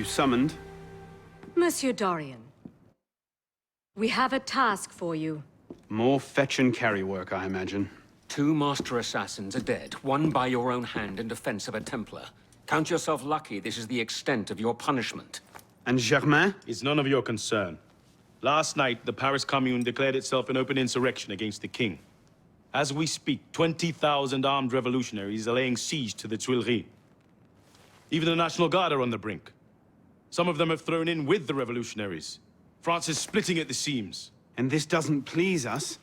you summoned? Monsieur Dorian, we have a task for you. More fetch and carry work, I imagine. 2 master assassins are dead, one by your own hand in defense of a Templar. Count yourself lucky this is the extent of your punishment. And Germain? It's none of your concern. Last night, the Paris Commune declared itself an open insurrection against the king. As we speak, 20,000 armed revolutionaries are laying siege to the Tuileries. Even the National Guard are on the brink. Some of them have thrown in with the revolutionaries. France is splitting at the seams. And this doesn't please us?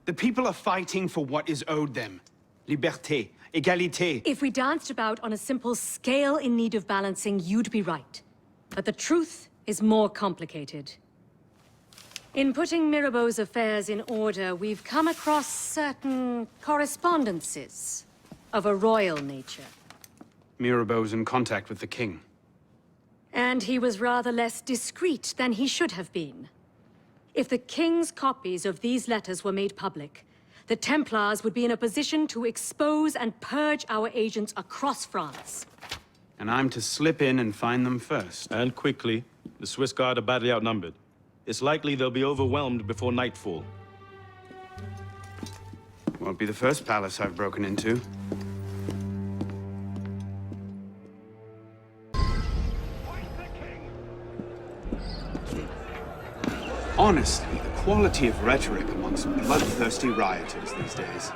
The people are fighting for what is owed them. Liberté, égalité. If we danced about on a simple scale in need of balancing, you'd be right. But the truth is more complicated. In putting Mirabeau's affairs in order, we've come across certain correspondences of a royal nature. Mirabeau's in contact with the king. And he was rather less discreet than he should have been. If the king's copies of these letters were made public, the Templars would be in a position to expose and purge our agents across France. And I'm to slip in and find them first. And quickly, the Swiss Guard are badly outnumbered. It's likely they'll be overwhelmed before nightfall. Won't be the first palace I've broken into. Honestly, the quality of rhetoric amongst bloodthirsty rioters these days.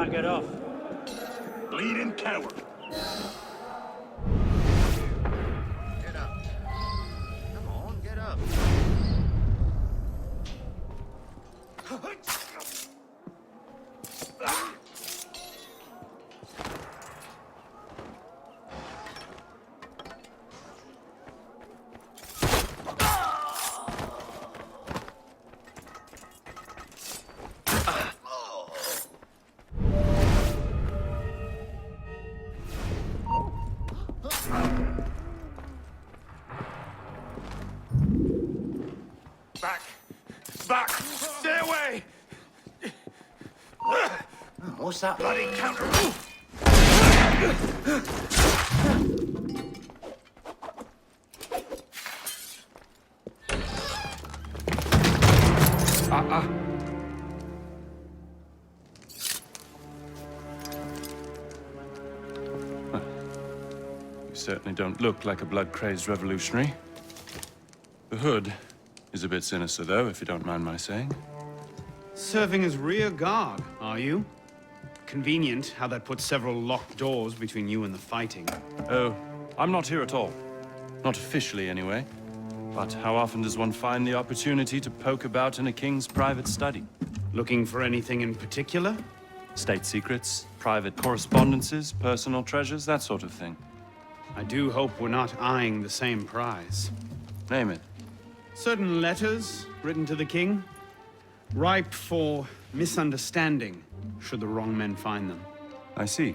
Get off. Bleeding coward. Get up. Come on, get up. Back! Stay away! What's that? Bloody counter! You certainly don't look like a blood-crazed revolutionary. The hood is a bit sinister, though, if you don't mind my saying. Serving as rear guard, are you? Convenient how that puts several locked doors between you and the fighting. Oh, I'm not here at all. Not officially, anyway. But how often does one find the opportunity to poke about in a king's private study? Looking for anything in particular? State secrets, private correspondences, personal treasures, that sort of thing. I do hope we're not eyeing the same prize. Name it. Certain letters written to the king, ripe for misunderstanding, should the wrong men find them. I see.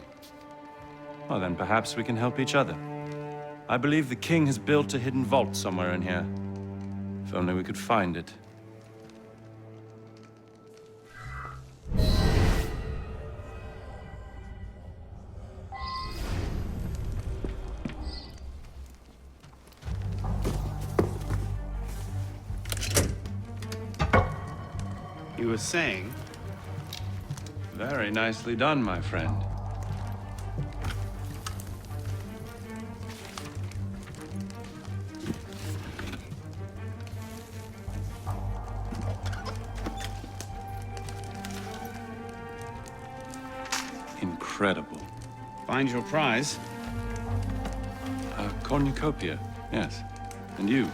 Well, then perhaps we can help each other. I believe the king has built a hidden vault somewhere in here. If only we could find it. You were saying? Very nicely done, my friend. Incredible. Find your prize? A cornucopia, yes. And you?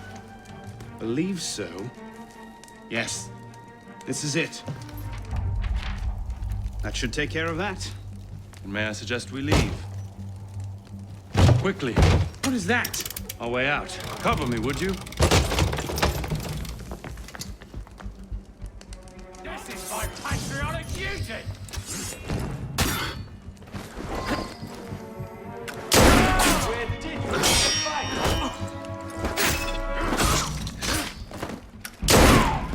Believe so. Yes. This is it. That should take care of that. And may I suggest we leave? Quickly. What is that? Our way out. Cover me, would you? This is my patriotic duty!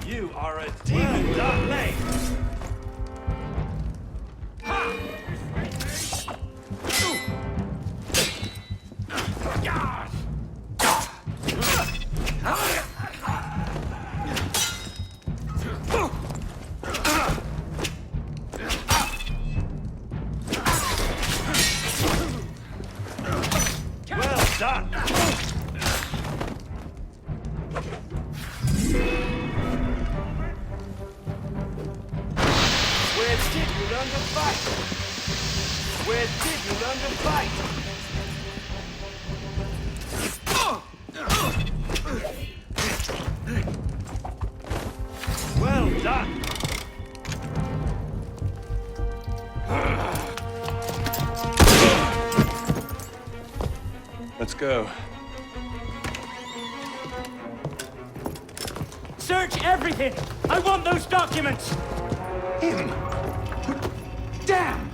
You are a demon, Darkblade! Well done! Where did you learn to fight? Where did you learn to fight? Well done! Let's go. Search everything! I want those documents! Him! Damn!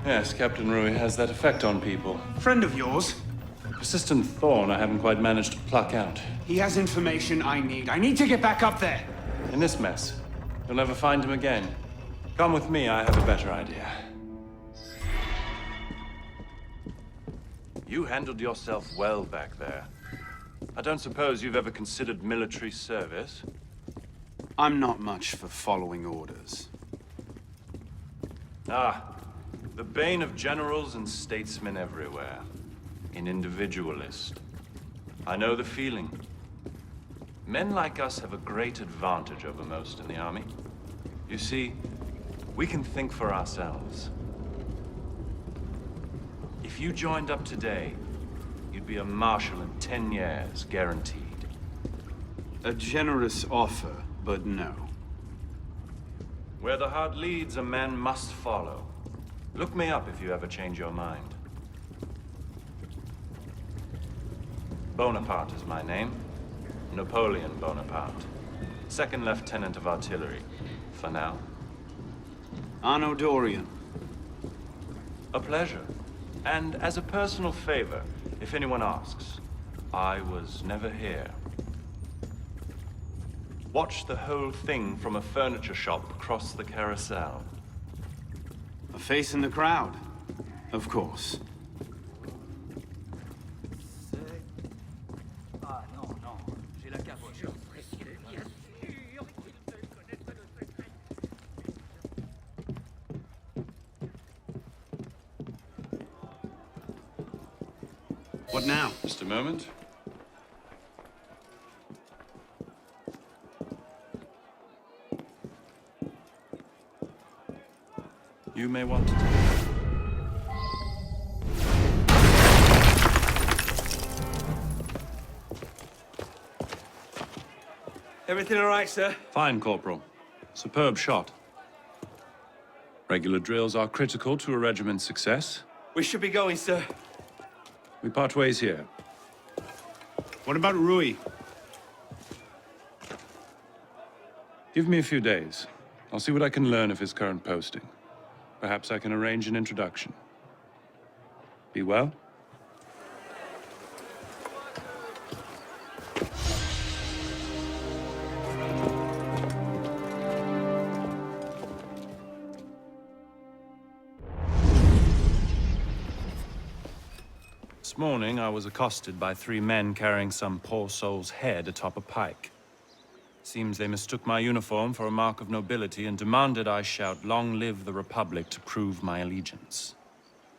Yes, Captain Rui has that effect on people. Friend of yours? A persistent thorn I haven't quite managed to pluck out. He has information I need. I need to get back up there. In this mess, you'll never find him again. Come with me, I have a better idea. You handled yourself well back there. I don't suppose you've ever considered military service? I'm not much for following orders. Ah, the bane of generals and statesmen everywhere. An individualist. I know the feeling. Men like us have a great advantage over most in the army. You see, we can think for ourselves. If you joined up today, you'd be a marshal in 10 years, guaranteed. A generous offer, but no. Where the heart leads, a man must follow. Look me up if you ever change your mind. Bonaparte is my name. Napoleon Bonaparte. Second Lieutenant of Artillery, for now. Arno Dorian. A pleasure. And as a personal favor, if anyone asks, I was never here. Watch the whole thing from a furniture shop across the carousel. A face in the crowd. Of course. Ah non, non, j'ai la capote. What now? Just a moment. You may want to take it. Everything all right, sir? Fine, Corporal. Superb shot. Regular drills are critical to a regiment's success. We should be going, sir. We part ways here. What about Rui? Give me a few days. I'll see what I can learn of his current posting. Perhaps I can arrange an introduction. Be well? This morning, I was accosted by 3 men carrying some poor soul's head atop a pike. Seems they mistook my uniform for a mark of nobility and demanded I shout, "Long live the Republic," to prove my allegiance.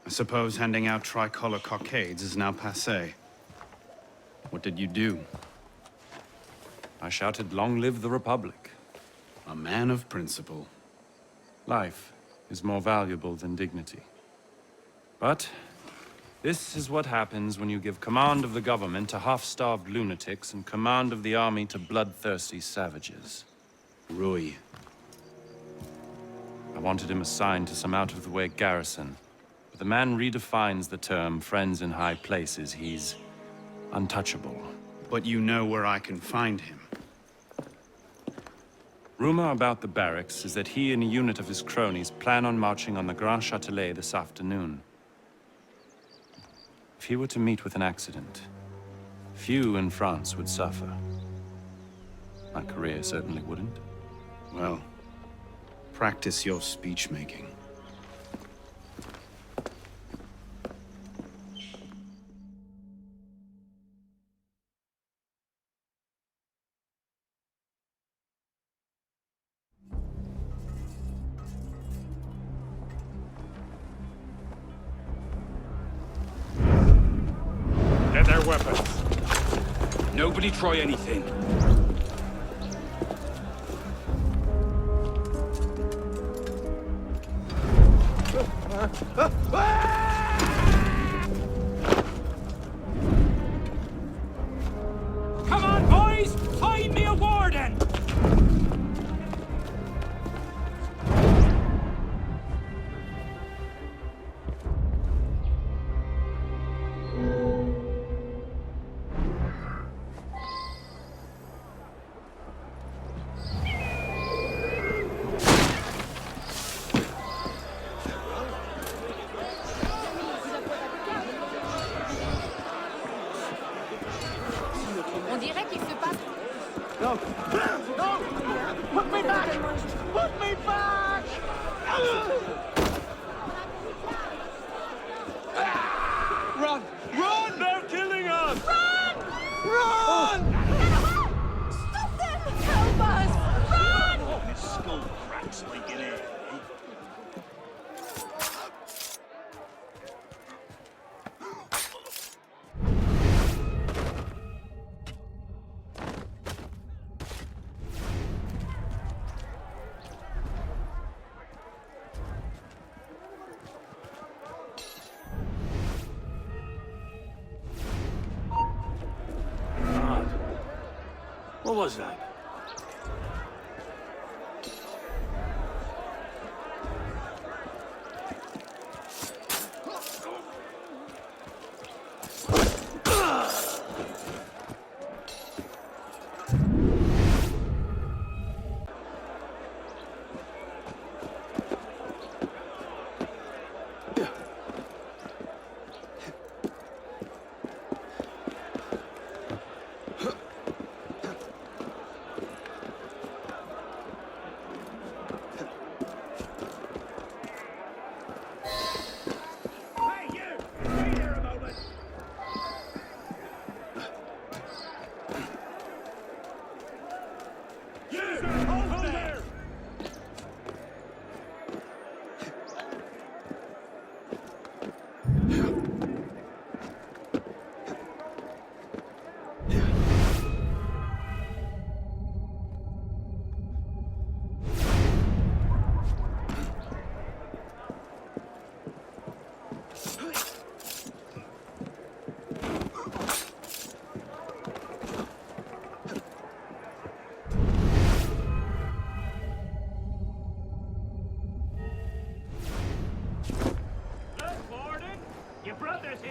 I suppose handing out tricolor cockades is now passé. What did you do? I shouted, "Long live the Republic." A man of principle. Life is more valuable than dignity. But this is what happens when you give command of the government to half-starved lunatics and command of the army to bloodthirsty savages. Rui. I wanted him assigned to some out-of-the-way garrison, but the man redefines the term friends in high places. He's untouchable. But you know where I can find him. Rumor about the barracks is that he and a unit of his cronies plan on marching on the Grand Châtelet this afternoon. If he were to meet with an accident, few in France would suffer. My career certainly wouldn't. Well, practice your speech-making. Get their weapons. Nobody try anything. Come on, boys! Find me a warden! On dirait qu'il se passe... No! No! Put me back! Put me back! Run! Run! They're killing us! Run! Run! Stop them! Help us! Run! Oh, his skull cracks leaking air. What was that?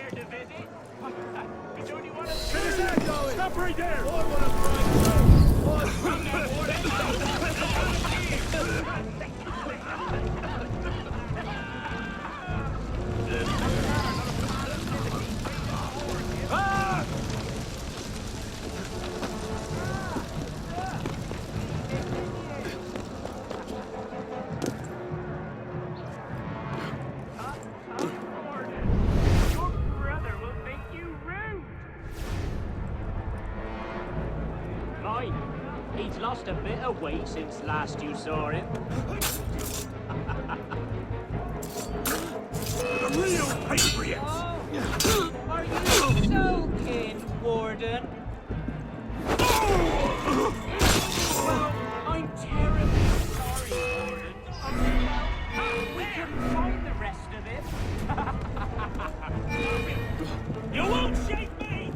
here to visit. It's only one of the... Where's that going? Stop right there! Come now, he's lost a bit of weight since last you saw him. The real patriots! Oh, are you soaking, Warden? Well, I'm terribly sorry, Warden. We can find the rest of it. You won't shake me!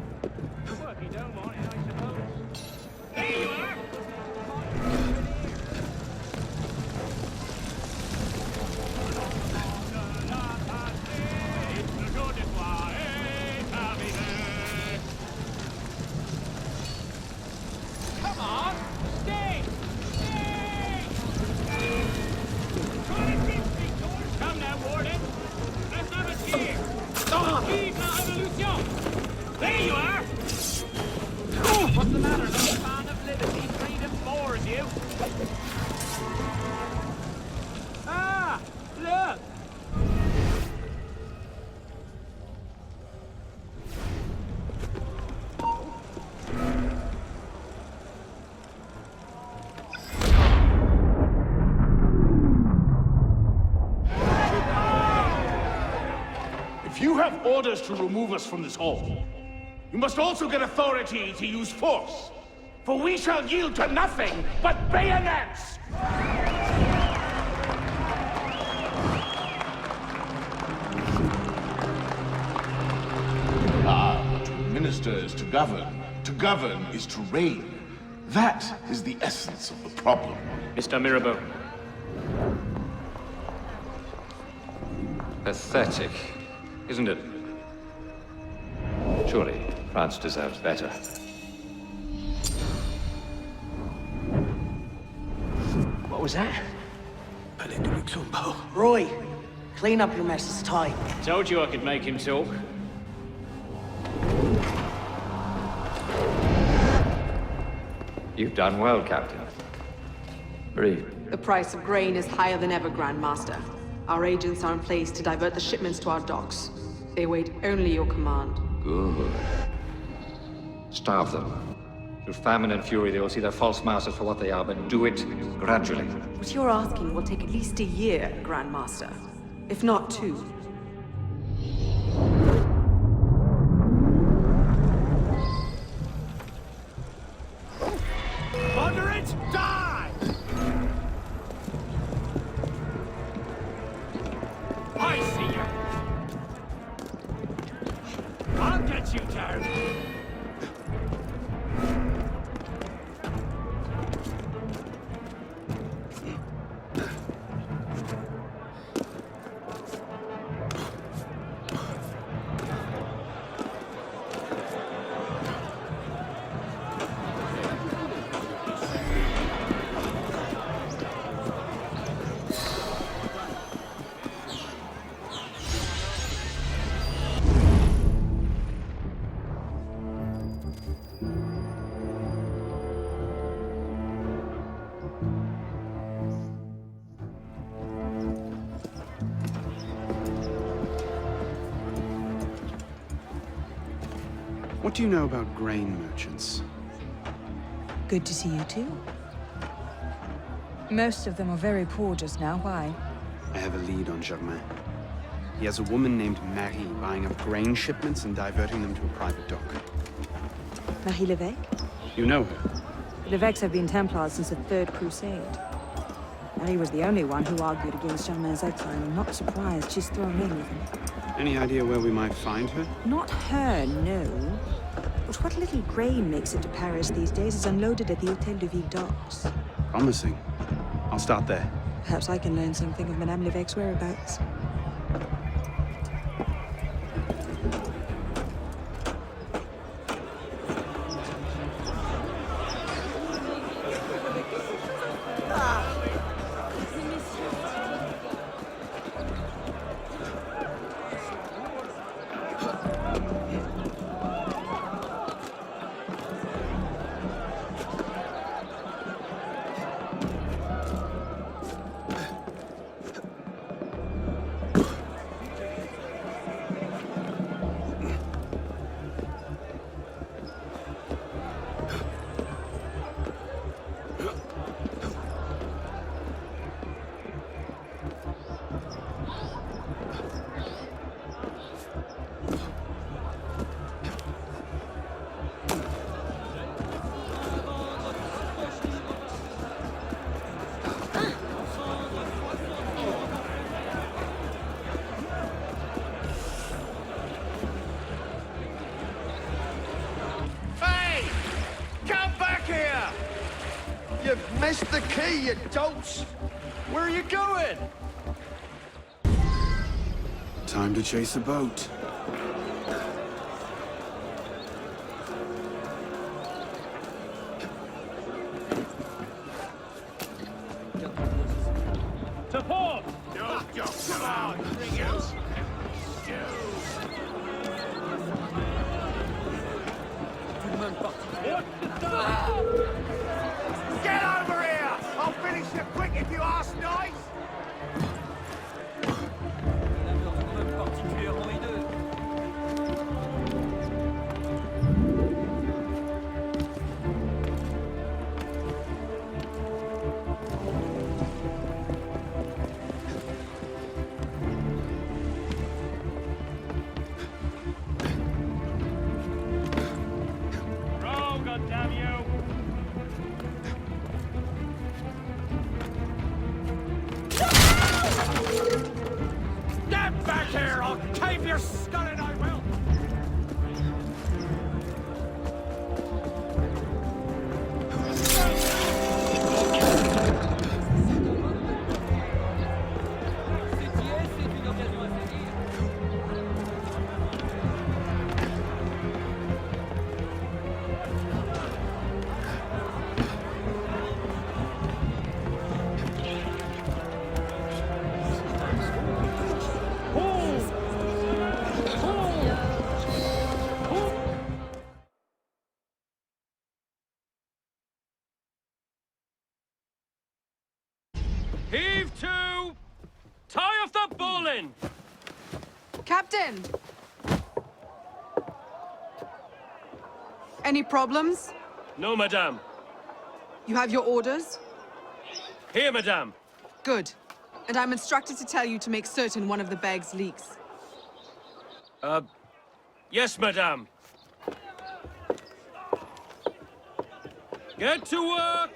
Well, if you don't want it, I suppose. There you are! Come on! Stay! Stay! Come now, Warden! Let's have a cheer! Vive la Revolution! There you are! What's the matter? No fan of liberty, freedom bores you? Ah! Look! If you have orders to remove us from this hall, you must also get authority to use force. For we shall yield to nothing but bayonets! To administer is to govern. To govern is to reign. That is the essence of the problem. Mr. Mirabeau. Pathetic, isn't it? Surely France deserves better. What was that? Roy, clean up your mess, it's time. Told you I could make him talk. You've done well, Captain. Breathe. The price of grain is higher than ever, Grand Master. Our agents are in place to divert the shipments to our docks. They await only your command. Good. Starve them. Through famine and fury, they will see their false masters for what they are, but do it gradually. What you're asking will take at least a year, Grand Master. If not 2. Under it, die! I see you. I'll get you, Taryn. What do you know about grain merchants? Good to see you too. Most of them are very poor just now. Why? I have a lead on Germain. He has a woman named Marie buying up grain shipments and diverting them to a private dock. Marie Levesque? You know her? The Levesques have been Templars since the Third Crusade. Marie was the only one who argued against Germain's exile. I'm not surprised she's thrown in with him. Any idea where we might find her? Not her, no. But what little grain makes it to Paris these days is unloaded at the Hôtel de Ville docks. Promising. I'll start there. Perhaps I can learn something of Madame Levesque's whereabouts. Hey, you dolts! Where are you going? Time to chase a boat. To port! Come on, bring it! Get over here! I'll finish you quick if you ask nice! Row, goddamn you! Get back here! I'll cave your skull in, I will! Heave to! Tie off the bowline! Captain! Any problems? No, madame. You have your orders? Here, madame. Good. And I'm instructed to tell you to make certain one of the bags leaks. Yes, madame. Get to work!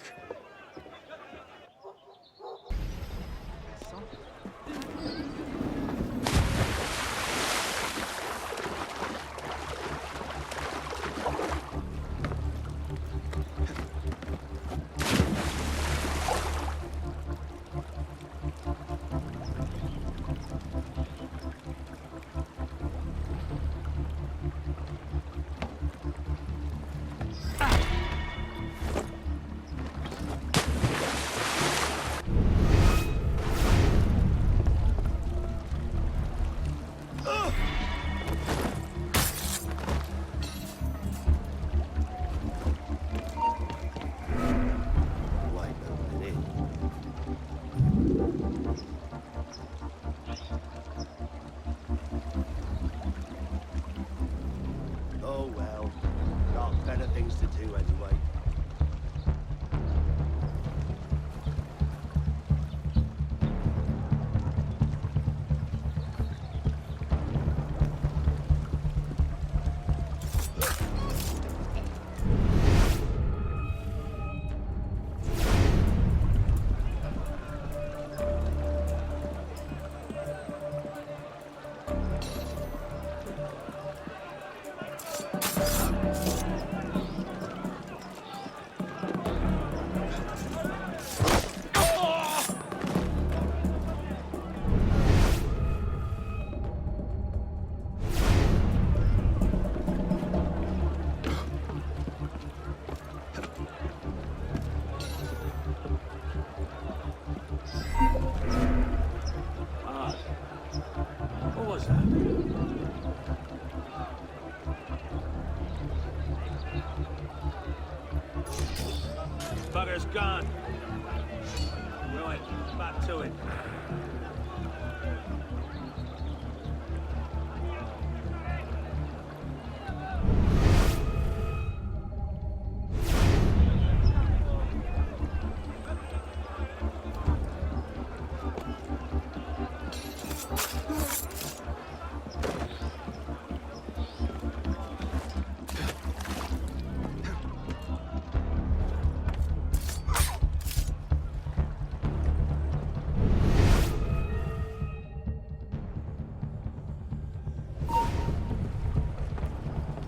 Oh well, got better things to do anyway. What was that? Bugger's gone. Right, back to it.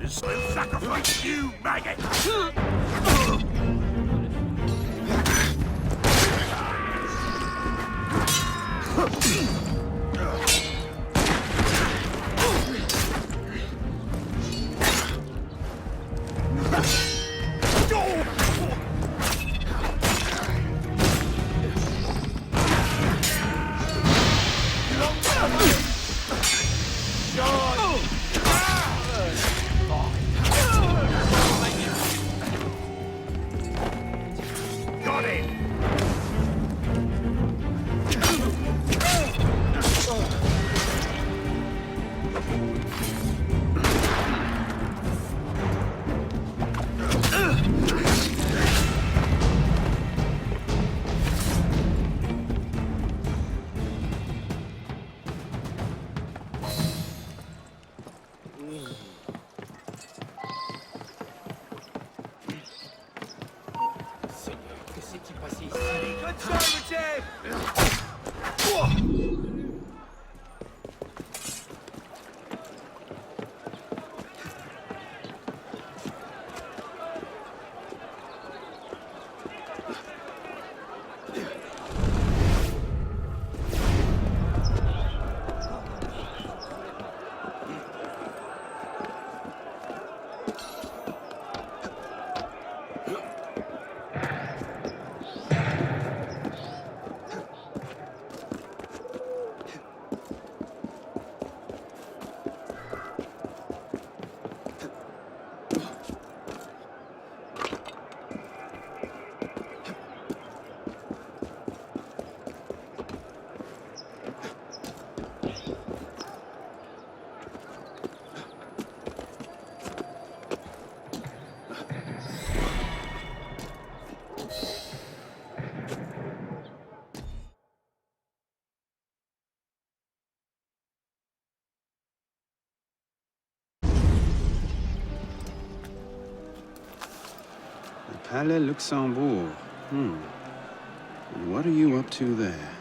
This will sacrifice you, maggot! Palais Luxembourg. And what are you up to there?